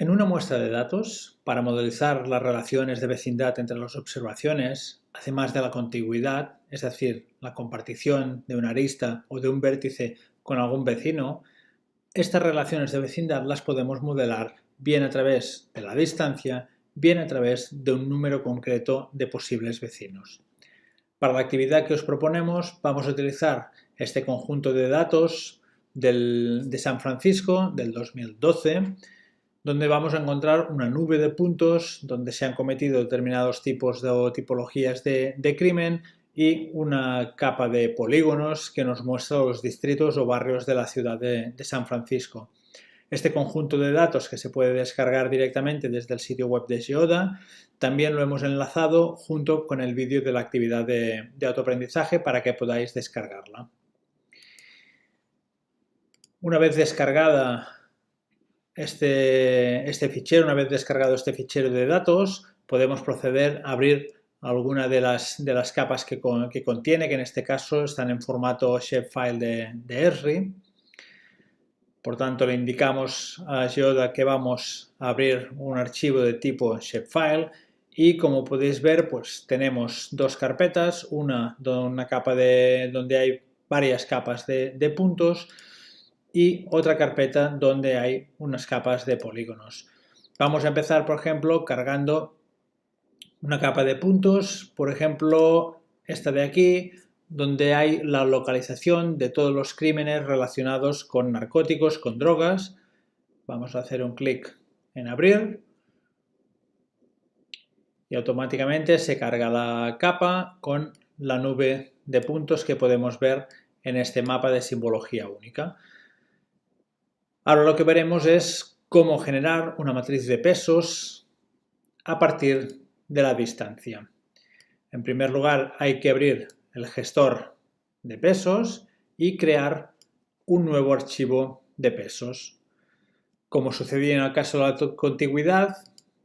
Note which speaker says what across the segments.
Speaker 1: En una muestra de datos, para modelizar las relaciones de vecindad entre las observaciones, además de la contigüidad, es decir, la compartición de una arista o de un vértice con algún vecino, estas relaciones de vecindad las podemos modelar bien a través de la distancia, bien a través de un número concreto de posibles vecinos. Para la actividad que os proponemos vamos a utilizar este conjunto de datos de San Francisco del 2012, donde vamos a encontrar una nube de puntos donde se han cometido determinados tipos o tipologías de crimen y una capa de polígonos que nos muestra los distritos o barrios de la ciudad de San Francisco. Este conjunto de datos, que se puede descargar directamente desde el sitio web de Geoda, también lo hemos enlazado junto con el vídeo de la actividad de autoaprendizaje para que podáis descargarla. Una vez descargado este fichero de datos, podemos proceder a abrir alguna de las capas que contiene, que en este caso están en formato shapefile de Esri. Por tanto, le indicamos a Geoda que vamos a abrir un archivo de tipo shapefile y, como podéis ver, pues tenemos dos carpetas, una capa donde hay varias capas de puntos y otra carpeta donde hay unas capas de polígonos. Vamos a empezar, por ejemplo, cargando una capa de puntos, por ejemplo, esta de aquí, donde hay la localización de todos los crímenes relacionados con narcóticos, con drogas. Vamos a hacer un clic en abrir y automáticamente se carga la capa con la nube de puntos que podemos ver en este mapa de simbología única. Ahora lo que veremos es cómo generar una matriz de pesos a partir de la distancia. En primer lugar, hay que abrir el gestor de pesos y crear un nuevo archivo de pesos. Como sucedía en el caso de la contigüidad,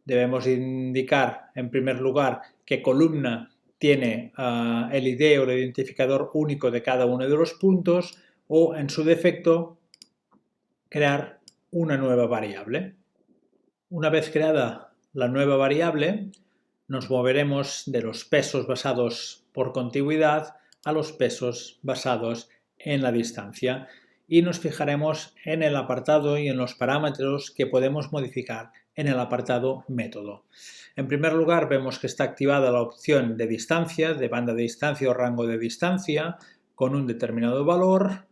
Speaker 1: debemos indicar en primer lugar qué columna tiene el ID o el identificador único de cada uno de los puntos o, en su defecto, crear una nueva variable. Una vez creada la nueva variable, nos moveremos de los pesos basados por contigüidad a los pesos basados en la distancia y nos fijaremos en el apartado y en los parámetros que podemos modificar en el apartado método. En primer lugar, vemos que está activada la opción de distancia, de banda de distancia o rango de distancia, con un determinado valor,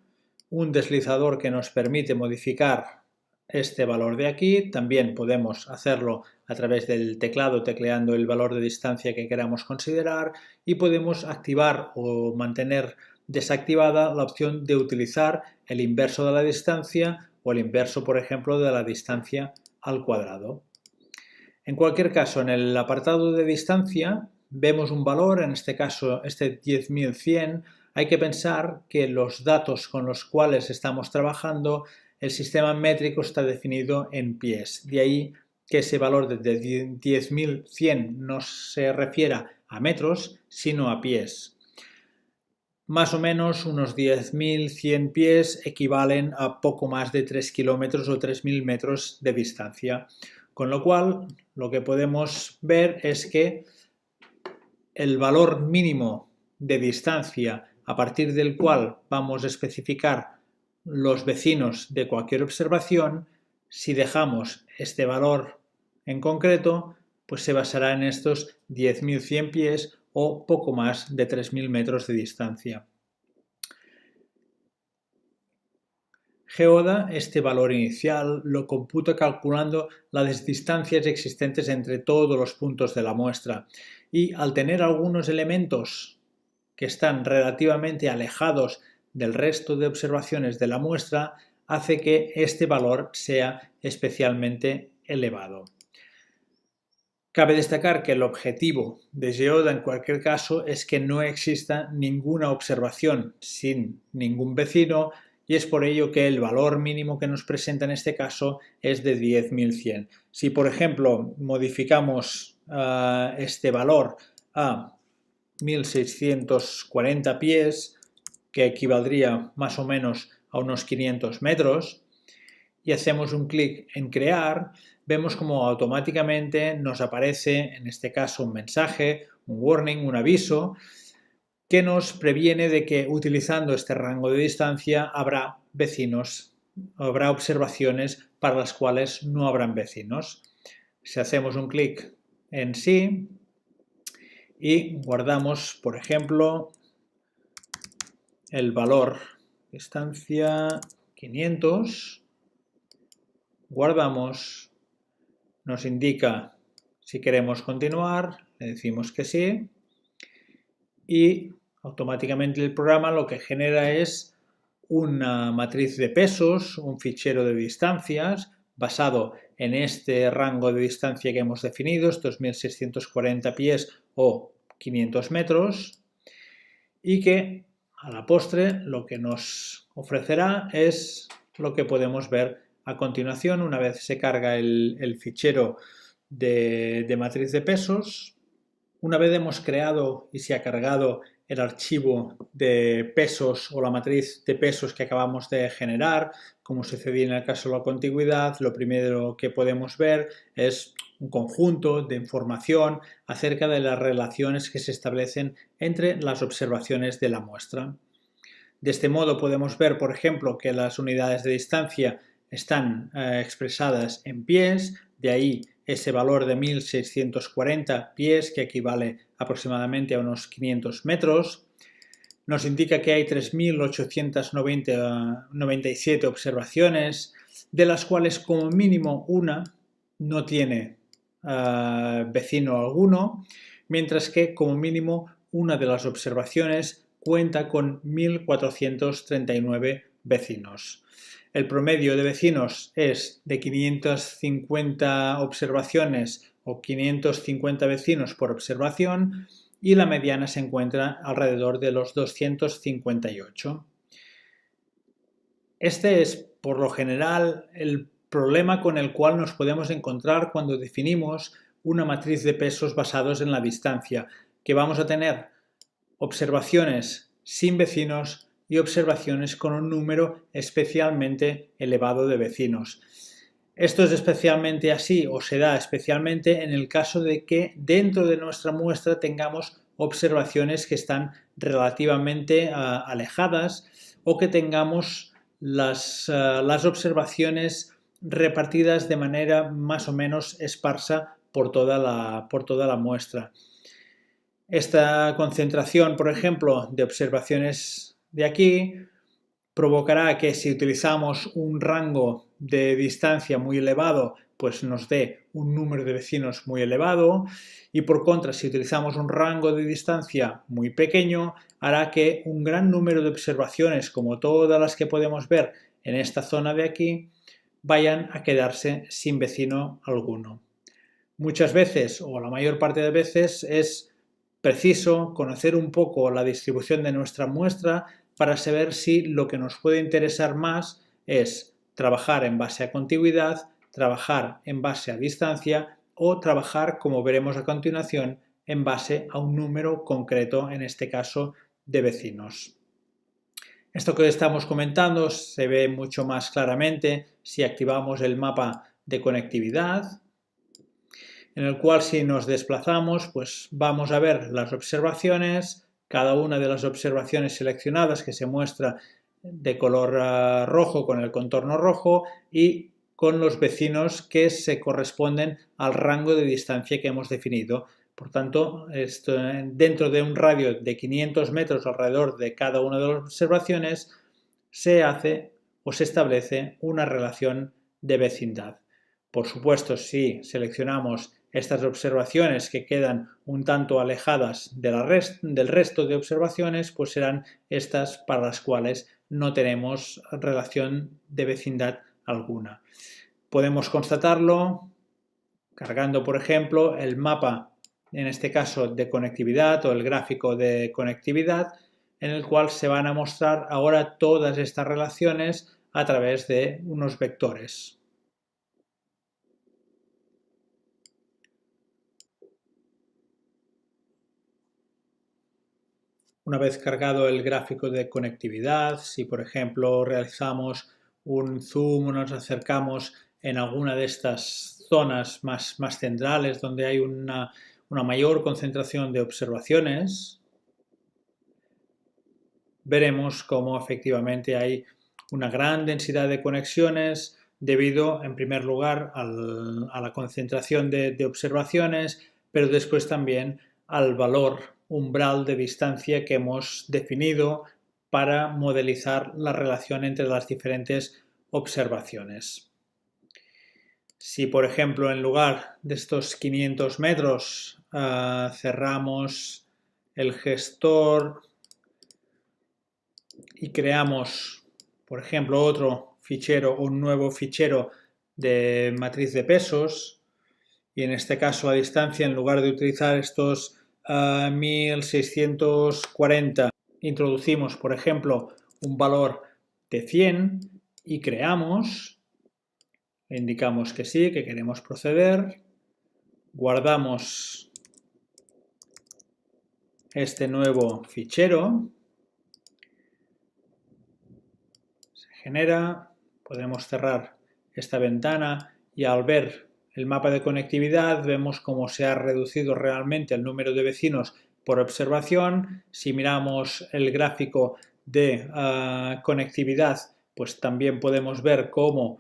Speaker 1: un deslizador que nos permite modificar este valor de aquí. También podemos hacerlo a través del teclado, tecleando el valor de distancia que queramos considerar, y podemos activar o mantener desactivada la opción de utilizar el inverso de la distancia o el inverso, por ejemplo, de la distancia al cuadrado. En cualquier caso, en el apartado de distancia vemos un valor, en este caso este 10.100. Hay que pensar que los datos con los cuales estamos trabajando, el sistema métrico está definido en pies. De ahí que ese valor de 10.100 no se refiera a metros, sino a pies. Más o menos unos 10.100 pies equivalen a poco más de 3 kilómetros o 3.000 metros de distancia. Con lo cual, lo que podemos ver es que el valor mínimo de distancia a partir del cual vamos a especificar los vecinos de cualquier observación, si dejamos este valor en concreto, pues se basará en estos 10.100 pies o poco más de 3.000 metros de distancia. Geoda este valor inicial lo computa calculando las distancias existentes entre todos los puntos de la muestra y, al tener algunos elementos que están relativamente alejados del resto de observaciones de la muestra, hace que este valor sea especialmente elevado. Cabe destacar que el objetivo de Geoda en cualquier caso es que no exista ninguna observación sin ningún vecino, y es por ello que el valor mínimo que nos presenta en este caso es de 10.100. Si, por ejemplo, modificamos este valor a 1.640 pies, que equivaldría más o menos a unos 500 metros, y hacemos un clic en crear, vemos como automáticamente nos aparece, en este caso, un mensaje, un warning, un aviso, que nos previene de que utilizando este rango de distancia habrá vecinos, habrá observaciones para las cuales no habrán vecinos. Si hacemos un clic en sí y guardamos, por ejemplo, el valor distancia 500, guardamos, nos indica si queremos continuar, le decimos que sí y automáticamente el programa lo que genera es una matriz de pesos, un fichero de distancias basado en este rango de distancia que hemos definido, estos 1640 pies o 500 metros, y que a la postre lo que nos ofrecerá es lo que podemos ver a continuación una vez se carga el fichero de matriz de pesos. Una vez hemos creado y se ha cargado el archivo de pesos o la matriz de pesos que acabamos de generar, como sucedía en el caso de la contigüidad, lo primero que podemos ver es un conjunto de información acerca de las relaciones que se establecen entre las observaciones de la muestra. De este modo podemos ver, por ejemplo, que las unidades de distancia están expresadas en pies, de ahí ese valor de 1640 pies, que equivale aproximadamente a unos 500 metros. Nos indica que hay 3.897 observaciones, de las cuales como mínimo una no tiene vecino alguno, mientras que como mínimo una de las observaciones cuenta con 1.439 vecinos. El promedio de vecinos es de 550 observaciones o 550 vecinos por observación y la mediana se encuentra alrededor de los 258. Este es, por lo general, el problema con el cual nos podemos encontrar cuando definimos una matriz de pesos basados en la distancia, que vamos a tener observaciones sin vecinos y observaciones con un número especialmente elevado de vecinos. Esto es especialmente así o se da especialmente en el caso de que dentro de nuestra muestra tengamos observaciones que están relativamente alejadas o que tengamos las observaciones repartidas de manera más o menos esparsa por toda la muestra. Esta concentración, por ejemplo, de observaciones de aquí provocará que si utilizamos un rango de distancia muy elevado, pues nos dé un número de vecinos muy elevado y por contra, si utilizamos un rango de distancia muy pequeño, hará que un gran número de observaciones, como todas las que podemos ver en esta zona de aquí, vayan a quedarse sin vecino alguno. Muchas veces, o la mayor parte de veces, es preciso conocer un poco la distribución de nuestra muestra para saber si lo que nos puede interesar más es trabajar en base a contigüidad, trabajar en base a distancia o trabajar, como veremos a continuación, en base a un número concreto, en este caso, de vecinos. Esto que estamos comentando se ve mucho más claramente si activamos el mapa de conectividad, en el cual si nos desplazamos, pues vamos a ver las observaciones, cada una de las observaciones seleccionadas que se muestra de color rojo con el contorno rojo y con los vecinos que se corresponden al rango de distancia que hemos definido. Por tanto, dentro de un radio de 500 metros alrededor de cada una de las observaciones se hace o se establece una relación de vecindad. Por supuesto, si seleccionamos estas observaciones que quedan un tanto alejadas del resto de observaciones, pues serán estas para las cuales no tenemos relación de vecindad alguna. Podemos constatarlo cargando, por ejemplo, el mapa, en este caso de conectividad o el gráfico de conectividad, en el cual se van a mostrar ahora todas estas relaciones a través de unos vectores. Una vez cargado el gráfico de conectividad, si por ejemplo realizamos un zoom o nos acercamos en alguna de estas zonas más centrales donde hay una mayor concentración de observaciones, veremos cómo efectivamente hay una gran densidad de conexiones debido, en primer lugar, a la concentración de observaciones, pero después también al valor umbral de distancia que hemos definido para modelizar la relación entre las diferentes observaciones. Si, por ejemplo, en lugar de estos 500 metros cerramos el gestor y creamos, por ejemplo, otro fichero, un nuevo fichero de matriz de pesos, y en este caso a distancia, en lugar de utilizar estos 1640, introducimos, por ejemplo, un valor de 100 y creamos, indicamos que sí, que queremos proceder, guardamos este nuevo fichero, se genera, podemos cerrar esta ventana y al ver el mapa de conectividad vemos cómo se ha reducido realmente el número de vecinos por observación. Si miramos el gráfico de conectividad, pues también podemos ver cómo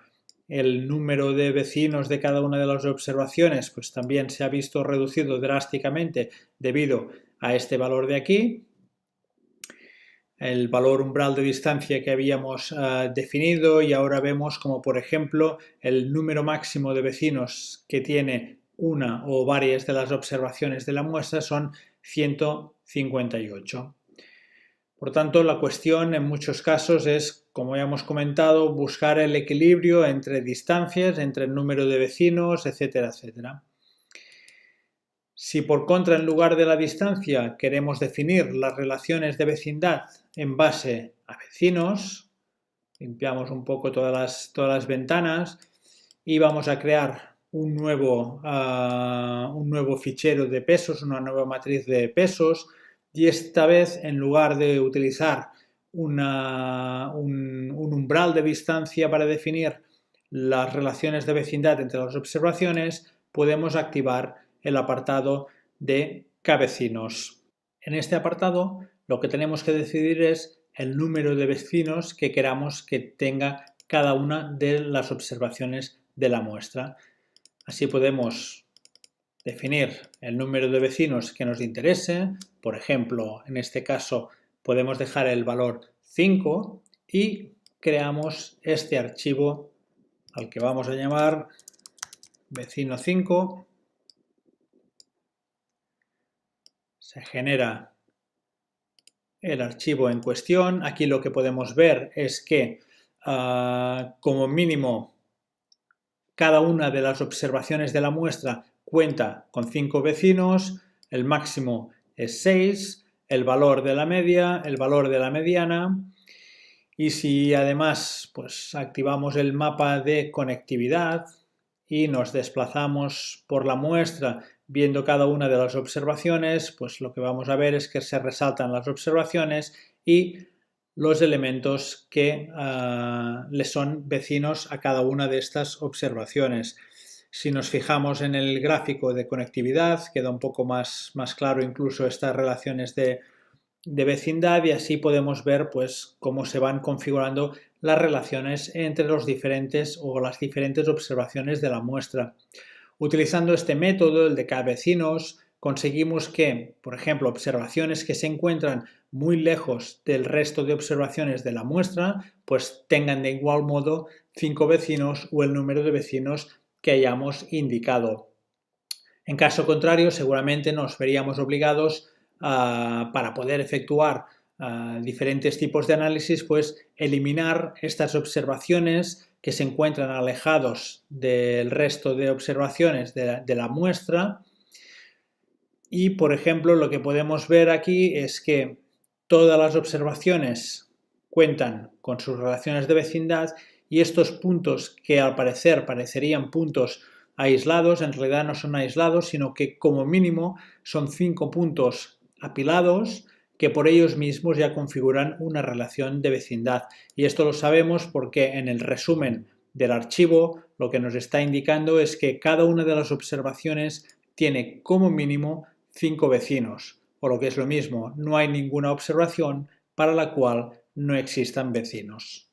Speaker 1: el número de vecinos de cada una de las observaciones pues también se ha visto reducido drásticamente debido a este valor de aquí. El valor umbral de distancia que habíamos definido, y ahora vemos como, por ejemplo, el número máximo de vecinos que tiene una o varias de las observaciones de la muestra son 158. Por tanto, la cuestión en muchos casos es, como ya hemos comentado, buscar el equilibrio entre distancias, entre el número de vecinos, etcétera, etcétera. Si por contra, en lugar de la distancia, queremos definir las relaciones de vecindad en base a vecinos, limpiamos un poco todas las ventanas y vamos a crear un nuevo fichero de pesos, una nueva matriz de pesos, y esta vez, en lugar de utilizar un umbral de distancia para definir las relaciones de vecindad entre las observaciones, podemos activar el apartado de kvecinos. En este apartado lo que tenemos que decidir es el número de vecinos que queramos que tenga cada una de las observaciones de la muestra. Así podemos definir el número de vecinos que nos interese. Por ejemplo, en este caso podemos dejar el valor 5 y creamos este archivo al que vamos a llamar vecino 5. Se genera el archivo en cuestión. Aquí lo que podemos ver es que como mínimo cada una de las observaciones de la muestra cuenta con 5 vecinos, el máximo es 6, el valor de la media, el valor de la mediana, y si además pues activamos el mapa de conectividad y nos desplazamos por la muestra viendo cada una de las observaciones, pues lo que vamos a ver es que se resaltan las observaciones y los elementos que le son vecinos a cada una de estas observaciones. Si nos fijamos en el gráfico de conectividad, queda un poco más claro incluso estas relaciones de vecindad, y así podemos ver pues cómo se van configurando las relaciones entre los diferentes o las diferentes observaciones de la muestra. Utilizando este método, el de kvecinos, conseguimos que, por ejemplo, observaciones que se encuentran muy lejos del resto de observaciones de la muestra, pues tengan de igual modo 5 vecinos o el número de vecinos que hayamos indicado. En caso contrario, seguramente nos veríamos obligados para poder efectuar diferentes tipos de análisis, pues eliminar estas observaciones que se encuentran alejados del resto de observaciones de la muestra. Y, por ejemplo, lo que podemos ver aquí es que todas las observaciones cuentan con sus relaciones de vecindad, y estos puntos que al parecer parecerían puntos aislados, en realidad no son aislados, sino que como mínimo son 5 puntos apilados que por ellos mismos ya configuran una relación de vecindad. Y esto lo sabemos porque en el resumen del archivo lo que nos está indicando es que cada una de las observaciones tiene como mínimo 5 vecinos, o lo que es lo mismo, no hay ninguna observación para la cual no existan vecinos.